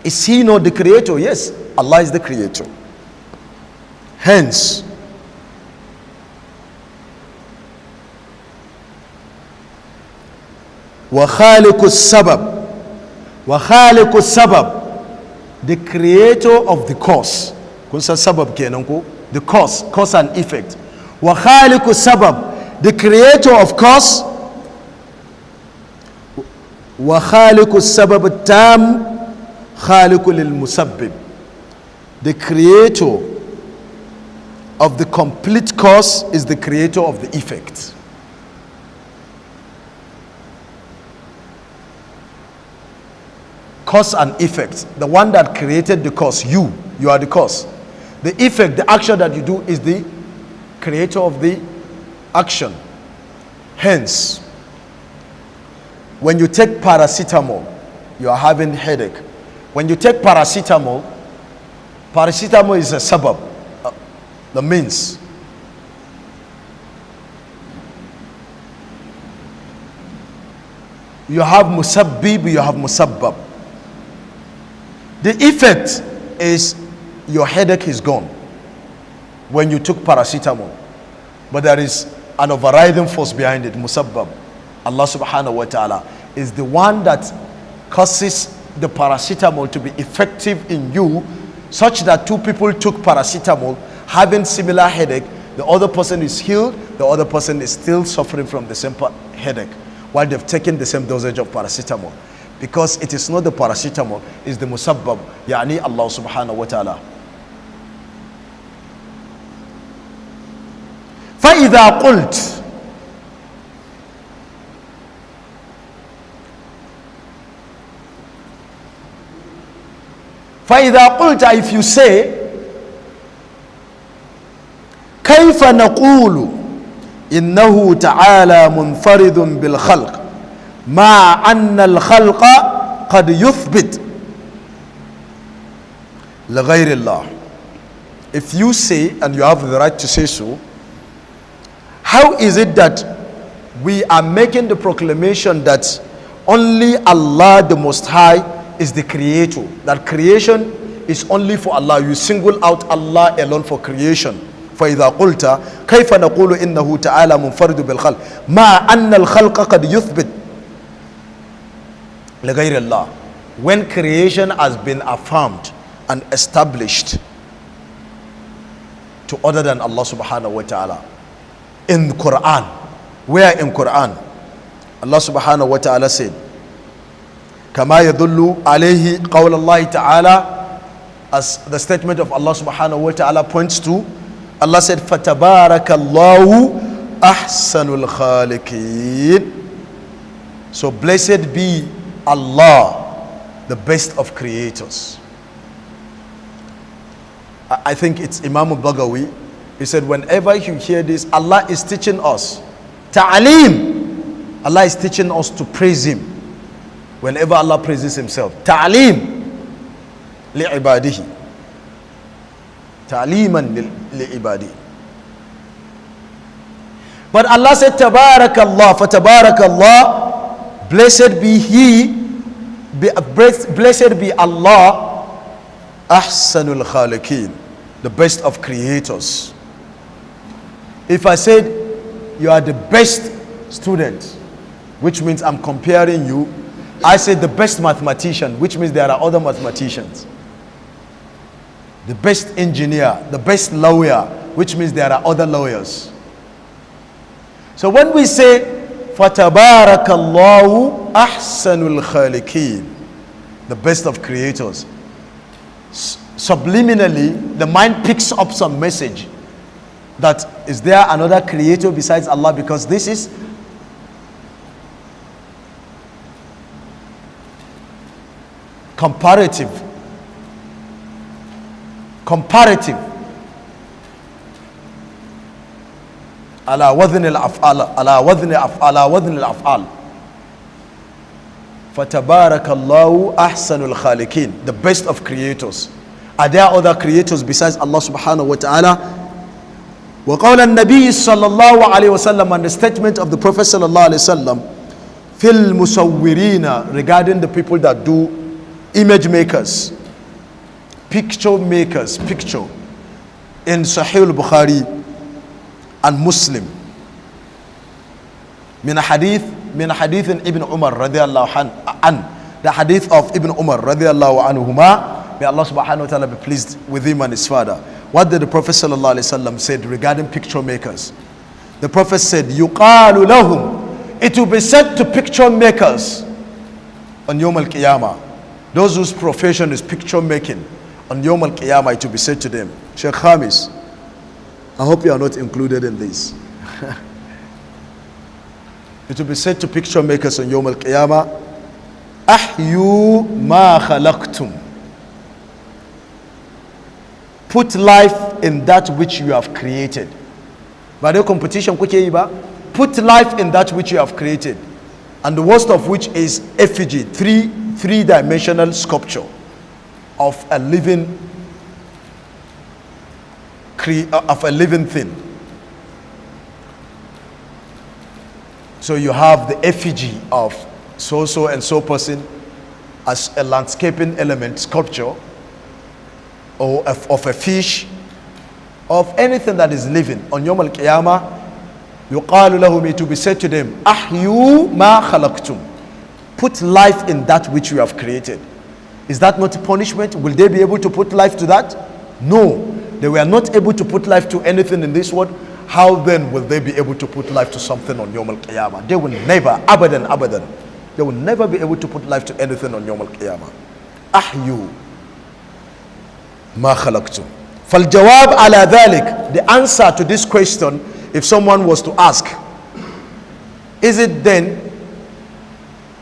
Is he not the creator? Yes, Allah is the creator. Hence, وَخَالِقُ السَّبَبِ, the creator of the cause. The cause and effect. وَخَالِقُ السَّبَبِ, the creator of cause. وَخَالِقُ السَّبَبِ التَّامِ خَالِقُ لِلْمُسَبِّبِ, the creator of the complete cause is the creator of the effect. Cause and effect. The one that created the cause, you are the cause. The effect, the action that you do, is the creator of the action. Hence, when you take paracetamol, you are having headache. When you take paracetamol is a sabab, the means. You have musabbib, you have musabbab. The effect is your headache is gone when you took paracetamol. But there is an overriding force behind it, musabbab. Allah subhanahu wa ta'ala is the one that causes the paracetamol to be effective in you, such that two people took paracetamol having similar headache. The other person is healed, the other person is still suffering from the same headache while they've taken the same dosage of paracetamol. Because it is not the paracetamol, it's the musabbab, yani Allah subhanahu wa ta'ala. فَإِذَا قُلْتَ, فَإِذَا قُلْتَ, if you say, كَيْفَ نَقُولُ إِنَّهُ تَعَالَى مُنْفَرِدٌ بِالْخَلْقِ مَعَ أَنَّ الْخَلْقَ قَدْ يُثْبِتْ لِغَيْرِ اللَّهِ. If you say, and you have the right to say so, how is it that we are making the proclamation that only Allah the Most High is the creator, that creation is only for Allah? You single out Allah alone for creation. فَإِذَا قُلْتَ كَيْفَ نَقُولُ إِنَّهُ تَعَالَى مُنْفَرِدٌ بِالْخَلْقِ مَعَ أَنَّ الْخَلْقَ قَدْ يُثْبِتْ لِغَيْرِ اللَّهِ. When creation has been affirmed and established to other than Allah subhanahu wa ta'ala. In Quran, where in Quran Allah subhanahu wa ta'ala said, كما يدل عليه قول الله تعالى, as the statement of Allah subhanahu wa ta'ala points to, Allah said, فَتَبَارَكَ اللَّهُ أَحْسَنُ الْخَالِقِينَ. So blessed be Allah, the best of creators. I think it's Imam al-Baghawi. He said, whenever you hear this, Allah is teaching us ta'aleem. Allah is teaching us to praise Him. Whenever Allah praises Himself, ta'aleem li'ibadihi, ta'aleeman li'ibadihi. But Allah said, tabarakallah, fatabarakallah, blessed be He, blessed be Allah, ahsanul khaliqeen, the best of creators. If I said you are the best student, which means I'm comparing you, I said the best mathematician, which means there are other mathematicians. The best engineer, the best lawyer, which means there are other lawyers. So when we say fatabarakallahu ahsanul khaliqeen, the best of creators, subliminally the mind picks up some message that is there another creator besides Allah, because this is comparative ala wadhn al-af'al. Fatabarakallahu ahsanul khaliqin, the best of creators. Are there other creators besides Allah subhanahu wa ta'ala? Wa qawla an-nabi sallallahu alayhi wa sallam, and the statement of the Prophet sallallahu alayhi wa sallam, fil musawwirina, regarding the people that do image makers, picture makers, picture, in Sahih al-Bukhari and Muslim, min hadith Ibn Umar radiyallahu an, the hadith of Ibn Umar radiyallahu anhuma, may Allah subhanahu wa ta'ala be pleased with him and his father. What did the Prophet sallallahu alaihi wasallam said regarding picture makers? The Prophet said, yuqalu lahum, it will be said to picture makers on Yawm al-Qiyamah, those whose profession is picture making, on Yawm al-Qiyamah it will be said to them, Sheikh Khamis, I hope you are not included in this. It will be said to picture makers on Yawm al-Qiyamah, ahyu ma khalaqtum, put life in that which you have created. By the competition, put life in that which you have created. And the worst of which is effigy, three-dimensional sculpture of a living thing. So you have the effigy of so and so person as a landscaping element, sculpture, or of a fish, of anything that is living. On Yawm al-Qiyamah, yuqalu lahum, it will be said to them, ahyu ma khalaqtum, put life in that which you have created. Is that not a punishment? Will they be able to put life to that? No, they were not able to put life to anything in this world. How then will they be able to put life to something on Yawm al-Qiyamah? They will never, abadan, they will never be able to put life to anything on Yawm al-Qiyamah. Ahyu ma khalaqtum. فالجواب على ذلك, the answer to this question, if someone was to ask, is it then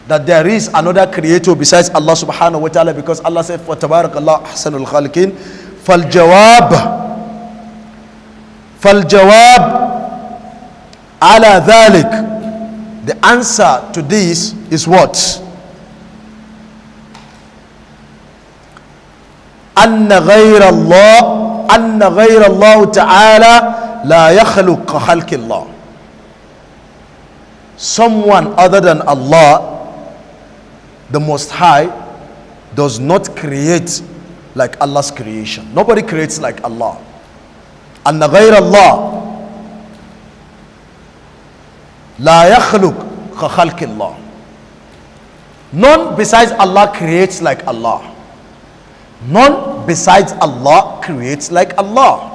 that there is another creator besides Allah subhanahu wa ta'ala, because Allah said, فَتَبَارَكَ اللَّهُ أَحْسَنُ الْخَالِقِينَ. فَالْجَوَابُ عَلَى ذَلِكَ. The answer to this is what? أَنَّ غَيْرَ اللَّهُ تَعَالَى لَا يَخْلُقُ كَخَلْقِ اللَّهِ. Someone other than Allah, the Most High, does not create like Allah's creation. Nobody creates like Allah. أَنَّ غَيْرَ اللَّهِ لَا يَخْلُقُ كَخَلْقِ اللَّهِ. None besides Allah creates like Allah. None besides Allah creates like Allah.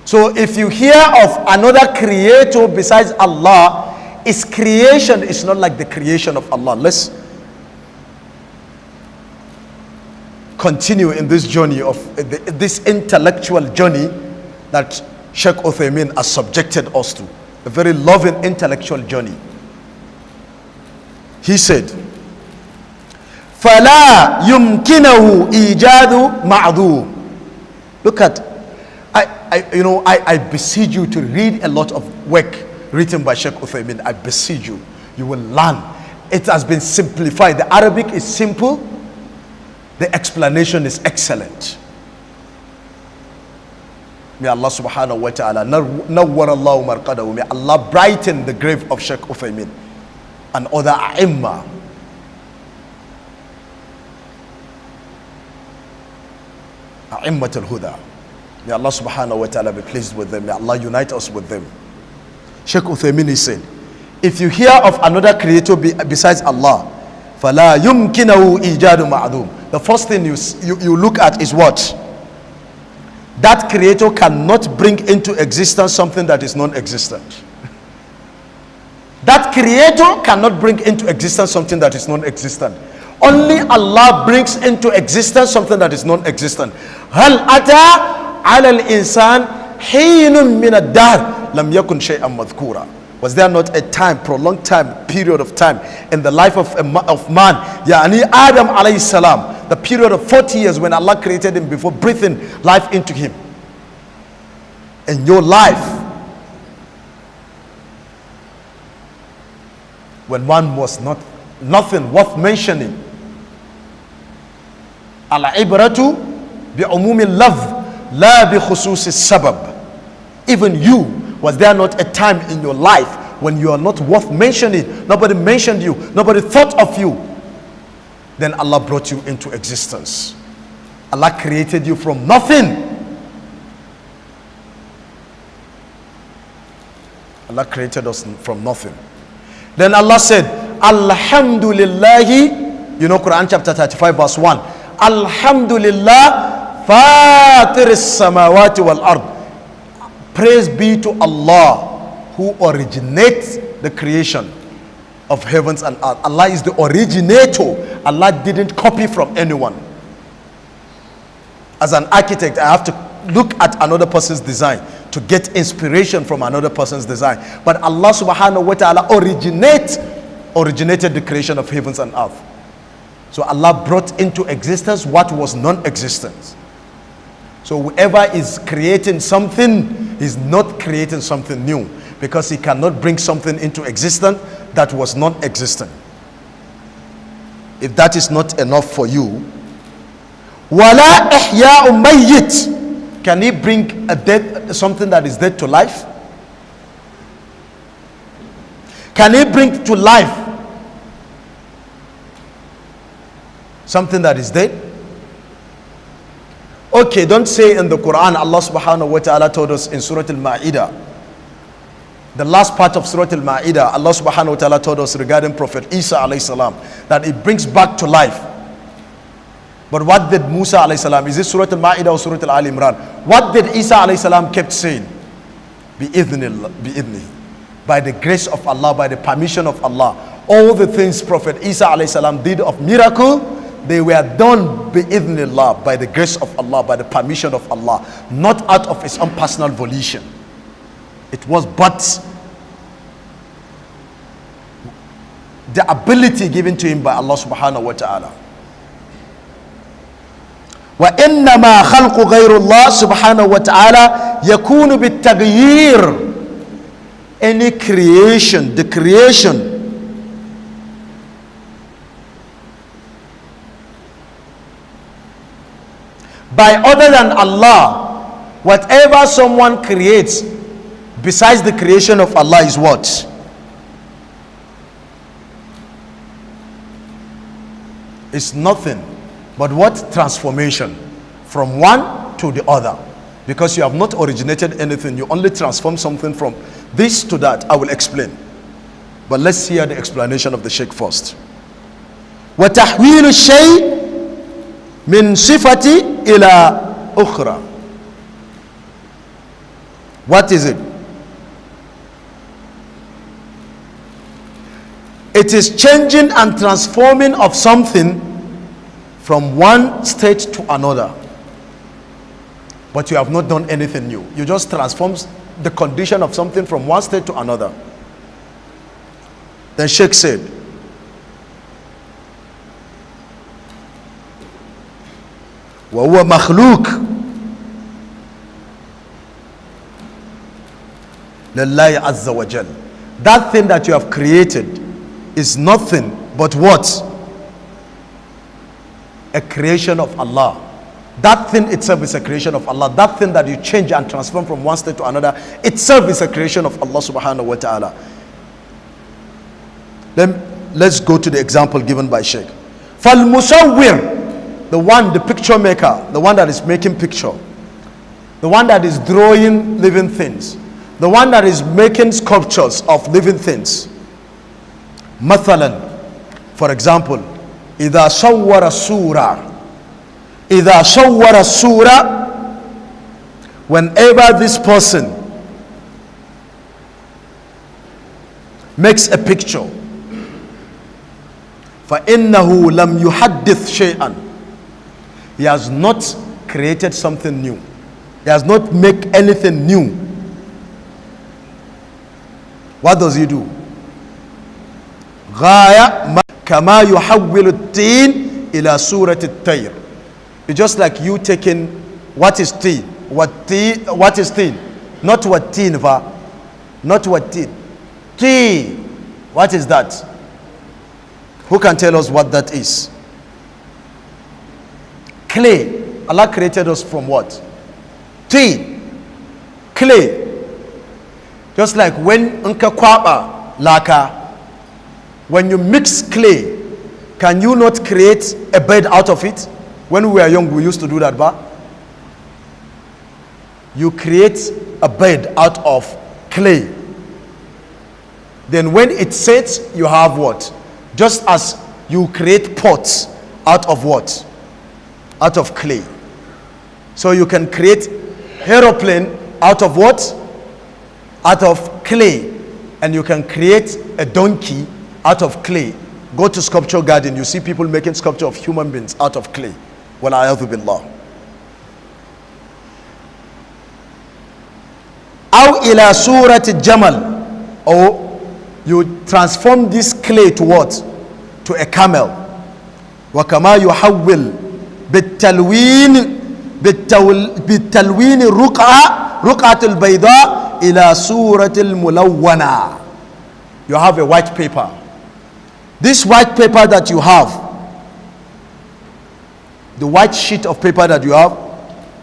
So if you hear of another creator besides Allah, his creation is not like the creation of Allah. Let's continue in this journey of this intellectual journey that Shaykh Uthaymeen has subjected us to. A very loving intellectual journey. He said, فَلَا يُمْكِنَهُ إِيجَادُ مَعْذُورٍ. Look at, I beseech you to read a lot of work written by Shaykh Uthaymeen. I beseech you. You will learn. It has been simplified. The Arabic is simple. The explanation is excellent. May Allah subhanahu wa ta'ala nawwar Allahu marqadahu. May Allah brighten the grave of Shaykh Uthaymeen and other a'imma. A'immat al-Huda. May Allah subhanahu wa ta'ala be pleased with them. May Allah unite us with them. Shaykh Uthaymeen said, if you hear of another creator besides Allah, فَلَا يُمْكِنَهُ إِيجَادُ مَعْذُومٍ. The first thing you look at is what? That creator cannot bring into existence something that is non-existent. That creator cannot bring into existence something that is non-existent. Only Allah brings into existence something that is non-existent. هَلْ أَتَى عَلَى الْإِنسَانِ حِينٌ مِّنَ الدَّهْرِ لَمْ يَكُنْ شَيْئًا مَذْكُورًا. Was there not a time, prolonged time, period of time in the life of man, Yani Adam alayhi salam, the period of 40 years when Allah created him before breathing life into him? In your life, when one was nothing worth mentioning. Al-Ibaadatu bi-umumi al-lafz la bi-khususi al-sabab. Even you, was there not a time in your life when you are not worth mentioning? Nobody mentioned you, nobody thought of you. Then Allah brought you into existence. Allah created you from nothing. Allah created us from nothing. Then Allah said, Alhamdulillahi, Quran chapter 35 verse 1. Alhamdulillah fatir as-samawati wal ard. Praise be to Allah who originates the creation of heavens and earth. Allah is the originator. Allah didn't copy from anyone. As an architect, I have to look at another person's design to get inspiration from another person's design. But Allah subhanahu wa ta'ala originated the creation of heavens and earth. So Allah brought into existence what was non-existent. So whoever is creating something is not creating something new, because he cannot bring something into existence that was non-existent. If that is not enough for you, wala ihya'u mayyit. Can he bring something that is dead to life? Can he bring to life something that is dead? Okay, don't say in the Quran. Allah subhanahu wa ta'ala told us in Surah Al-Ma'idah, the last part of Surah Al-Ma'idah, Allah subhanahu wa ta'ala told us regarding Prophet Isa alayhi salam that it brings back to life. But what did Musa alayhi salam, is it Surah Al-Ma'idah or Surah Al-Imran? What did Isa alayhi salam kept saying? Bi-idhnihi. By the grace of Allah, by the permission of Allah. All the things Prophet Isa alayhi salam did of miracle, they were done bi-idhnillah, by the grace of Allah, by the permission of Allah, not out of his own personal volition. It was but the ability given to him by Allah subhanahu wa ta'ala. وإنما خلق غير الله سبحانه وتعالى يكون بالتغيير. Any creation, the creation by other than Allah, whatever someone creates besides the creation of Allah is what? It's nothing but what? Transformation from one to the other. Because you have not originated anything, you only transform something from this to that. I will explain. But let's hear the explanation of the Shaykh first. وَتَحْوِيلُ الشَّيْءِ مِنْ صِفَةِ إِلَى أُخْرَى. What is it? It is changing and transforming of something from one state to another. But you have not done anything new. You just transform the condition of something from one state to another. Then Sheikh said, وَهُوَ مَخْلُوقٌ لِلَّهِ عَزَّ وَجَلَّ. That thing that you have created is nothing but what? A creation of Allah. That thing itself is a creation of Allah. That thing that you change and transform from one state to another itself is a creation of Allah subhanahu wa ta'ala. Then let's go to the example given by Sheikh. فَالْمُصَوِّرُ, the one, the picture maker, the one that is making picture, the one that is drawing living things, the one that is making sculptures of living things. مثلا, for example, إِذَا صَوَّرَ السُّورَةَ, إِذَا صَوَّرَ السُّورَةَ, whenever this person makes a picture, فَإِنَّهُ لَمْ يُحَدِّثْ شَيْئًا, he has not created something new. He has not made anything new. What does he do? غَايَ كَمَا يُحَوِّلُ التِّينَ إِلَى سُورَةِ الطَّيْرِ. It's just like you taking, what is tea? What is tea? Not what tea, not what tea. Tea. What is that? Who can tell us what that is? Clay. Allah created us from what? Tea. Clay. Just like when unka kwaba laka, when you mix clay, can you not create a bed out of it? When we were young, we used to do that, but you create a bed out of clay. Then when it sets, you have what? Just as you create pots out of what? Out of clay. So you can create aeroplane out of what? Out of clay. And you can create a donkey out of clay. Go to sculpture garden, you see people making sculpture of human beings out of clay. وَالْعَيَاذُ بِاللَّهِ. أَوْ إِلَى سُورَةِ الْجَمَلِ, or you transform this clay to what? To a camel. وَكَمَا يُحَوِّلْ بِالتَّلْوِينِ رُقْعَةِ الْبَيْضَاءِ إِلَى سُورَةِ الْمُلَوَّنَةِ. You have a white paper. This white paper that you have, the white sheet of paper that you have,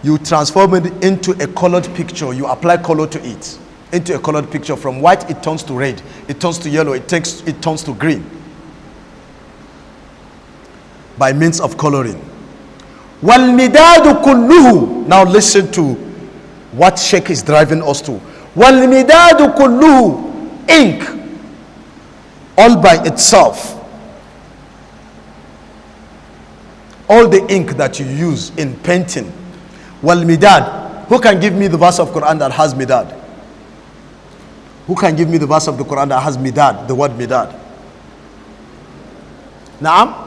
you transform it into a colored picture. You apply color to it, into a colored picture. From white it turns to red, it turns to yellow, it turns to green by means of coloring. وَالْمِدَادُ كُلُّهُ. Now listen to what Sheikh is driving us to. وَالْمِدَادُ كُلُّهُ, ink, all by itself. All the ink that you use in painting. Wal midad. Who can give me the verse of Quran that has midad? Who can give me the verse of the Quran that has midad? The word midad. Naam?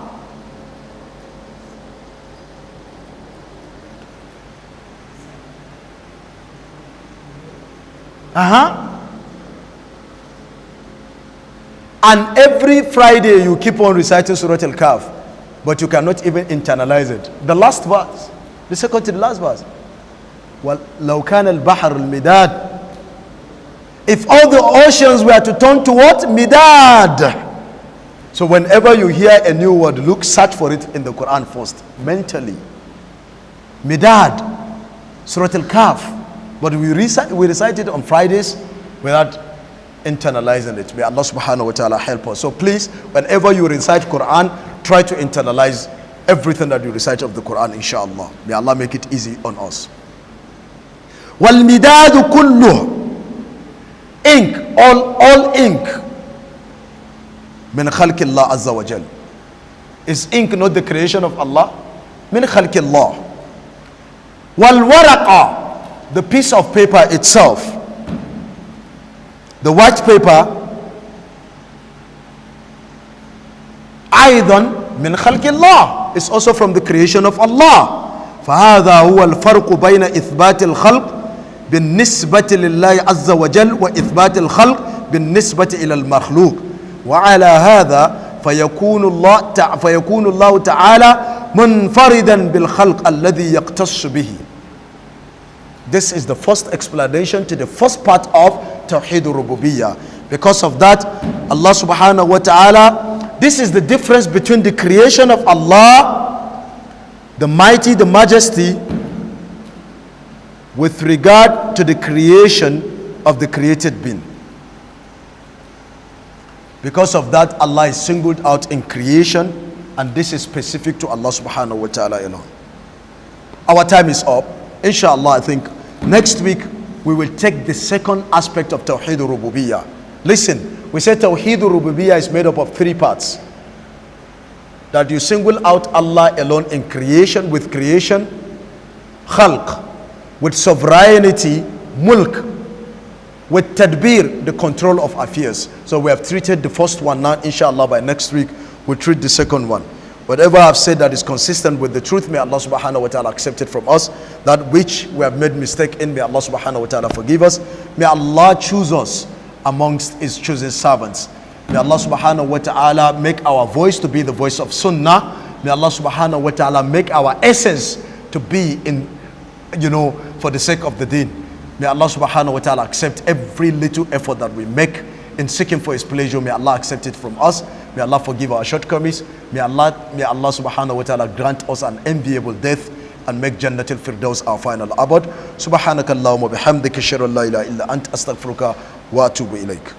And every Friday you keep on reciting Surah Al-Kahf, but you cannot even internalize it. The last verse, the second to the last verse. وَلَوْ كَانَ الْبَحْرُ الْمِدَادِ. If all the oceans were to turn to what? Midad. So whenever you hear a new word, search for it in the Quran first, mentally. Midad, Surah Al-Kahf. But we recite it on Fridays without internalizing it. May Allah subhanahu wa ta'ala help us. So please, whenever you recite Quran, try to internalize everything that you recite of the Quran, inshallah. May Allah make it easy on us. وَالْمِدَادُ كُلُّهُ. Ink, all ink. مِنْ خَلْقِ اللَّهِ عَزَّ وَجَلَ. Is ink not the creation of Allah? مِنْ خَلْقِ اللَّهِ. وَالْوَرَقَ. The piece of paper itself. The white paper, أيضا من خلق الله, is also from the creation of Allah. فهذا هو الفرق بين إثبات الخلق بالنسبة لله عز وجل وإثبات الخلق بالنسبة إلى المخلوق. وعلى هذا فيكون الله تعالى منفردا بالخلق الذي يقتص به. This is the first explanation to the first part of Tawheed al-Rububiyyah. Because of that, Allah subhanahu wa ta'ala, this is the difference between the creation of Allah, the mighty, the majesty, with regard to the creation of the created being. Because of that, Allah is singled out in creation, and this is specific to Allah subhanahu wa ta'ala alone. Our time is up. Inshallah, I think next week we will take the second aspect of Tawheed al-Rububiyyah. Listen, we said Tawheed al-Rububiyyah is made up of three parts. That you single out Allah alone in creation, with creation, khalq, with sovereignty, mulk, with tadbir, the control of affairs. So we have treated the first one. Now inshallah by next week we'll treat the second one. Whatever I've said that is consistent with the truth, may Allah subhanahu wa ta'ala accept it from us. That which we have made mistake in, may Allah subhanahu wa ta'ala forgive us. May Allah choose us amongst His chosen servants. May Allah subhanahu wa ta'ala make our voice to be the voice of sunnah. May Allah subhanahu wa ta'ala make our essence to be in, for the sake of the deen. May Allah subhanahu wa ta'ala accept every little effort that we make in seeking for His pleasure. May Allah accept it from us. May Allah forgive our shortcomings. May Allah subhanahu wa ta'ala grant us an enviable death and make Jannatul Firdaus our final abode. Subhanakallahumma bihamdika ashhadu an la ilaha illa anta astaghfiruka wa atubu ilaik.